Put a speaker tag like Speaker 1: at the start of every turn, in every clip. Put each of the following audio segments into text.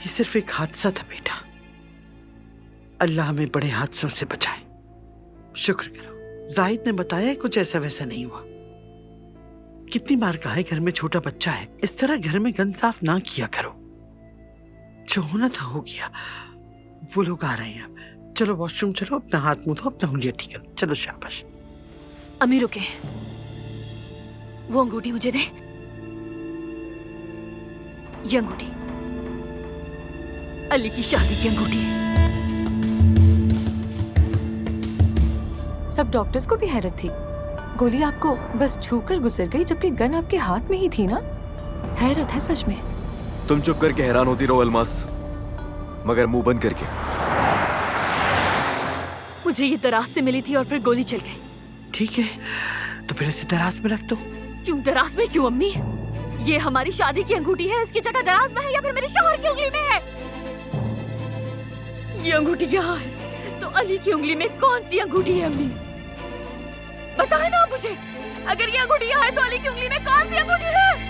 Speaker 1: ये सिर्फ एक हादसा था बेटा। अल्लाह हमें बड़े हादसों से बचाए। शुक्र करो जाहिद ने बताया कुछ ऐसा वैसा नहीं हुआ। कितनी बार कहा है घर में छोटा बच्चा है, इस तरह घर में गंद साफ ना किया करो। जो होना था हो गया। वो लोग आ रहे हैं अब। चलो वॉशरूम चलो, अपना हाथ मुंह धो, अपना उंगलियां ठीक करो। चलो शाबाश।
Speaker 2: अम्मी रुके, वो अंगूठी मुझे दे। ये अंगूठी अली की शादी की अंगूठी है।
Speaker 3: सब डॉक्टर्स को भी हैरत थी। गोली आपको बस छूकर गुजर गई जबकि गन आपके हाथ में ही थी ना। हैरत है सच में।
Speaker 4: तुम चुप करके हैरान होती रहो अलमास, मगर मुंह बंद करके।
Speaker 2: मुझे ये दराज से मिली थी और फिर गोली चल गई।
Speaker 1: ठीक है तो फिर इसे दराज में रख दो।
Speaker 2: क्यों दराज में? क्यों अम्मी? ये हमारी शादी की अंगूठी है, इसकी जगह दराज में है या फिर मेरे शौहर की उंगली में है? ये अंगूठी यहाँ है तो अली की उंगली में कौन सी अंगूठी है अम्मी? बताए ना आप मुझे। अगर ये अंगूठी यहाँ है तो अली की उंगली में कौन सी अंगूठी है?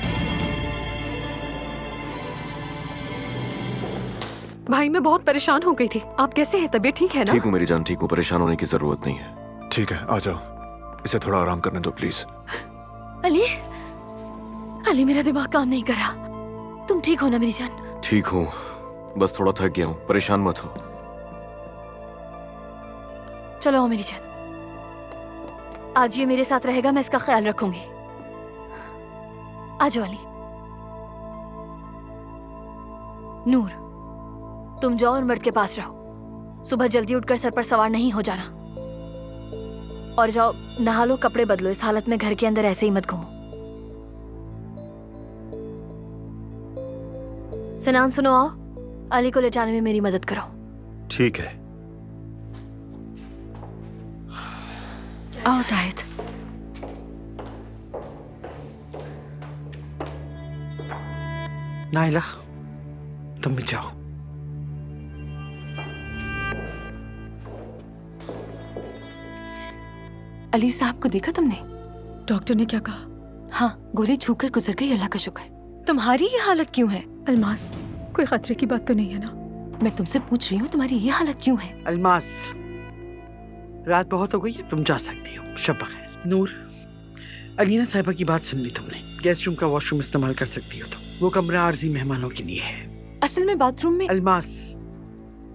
Speaker 3: भाई मैं बहुत परेशान हो गई थी। आप कैसे हैं? तबीयत ठीक है ना?
Speaker 4: ठीक हूँ मेरी जान, ठीक हूँ, परेशान होने की जरूरत नहीं है।
Speaker 5: ठीक है, आ जाओ, इसे थोड़ा आराम करने दो प्लीज।
Speaker 2: अली, अली मेरा दिमाग काम नहीं कर रहा। तुम ठीक हो ना मेरी जान?
Speaker 4: ठीक हूँ, बस थोड़ा थक गया हूँ, परेशान मत हो।
Speaker 2: चलो आओ मेरी जान, आज ये मेरे साथ रहेगा, मैं इसका ख्याल रखूंगी। आ जाओ अली। नूर, तुम जाओ और मर्द के पास रहो। सुबह जल्दी उठकर सर पर सवार नहीं हो जाना। और जाओ नहा लो, कपड़े बदलो। इस हालत में घर के अंदर ऐसे ही मत घूमो। सनान सुनो, आओ अली को लेटाने में मेरी मदद करो।
Speaker 5: ठीक है।
Speaker 3: आओ जाहिद।
Speaker 1: नाइला तुम भी जाओ।
Speaker 3: अली साहब को देखा तुमने?
Speaker 6: डॉक्टर ने क्या कहा?
Speaker 3: हाँ, गोली छूकर गुजर गई, अल्लाह का शुक्र। तुम्हारी ये हालत क्यों है?
Speaker 6: अलमास, कोई खतरे की बात तो नहीं है ना?
Speaker 3: मैं तुमसे पूछ रही हूँ तुम्हारी ये हालत क्यों है?
Speaker 1: अलमास, रात बहुत हो गई है, तुम जा सकती हो। शब बखैर। नूर, अलीना साहिबा की बात सुन ली तुमने। गेस्ट रूम का वॉशरूम इस्तेमाल कर सकती हो तुम। वो कमरा आर्जी मेहमानों के लिए है।
Speaker 3: असल में बाथरूम में।
Speaker 1: अलमास,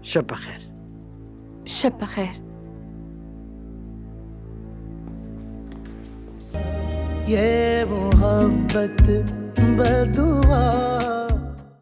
Speaker 1: शब बखैर।
Speaker 3: शब बखैर।
Speaker 7: ये मोहब्बत बदुआ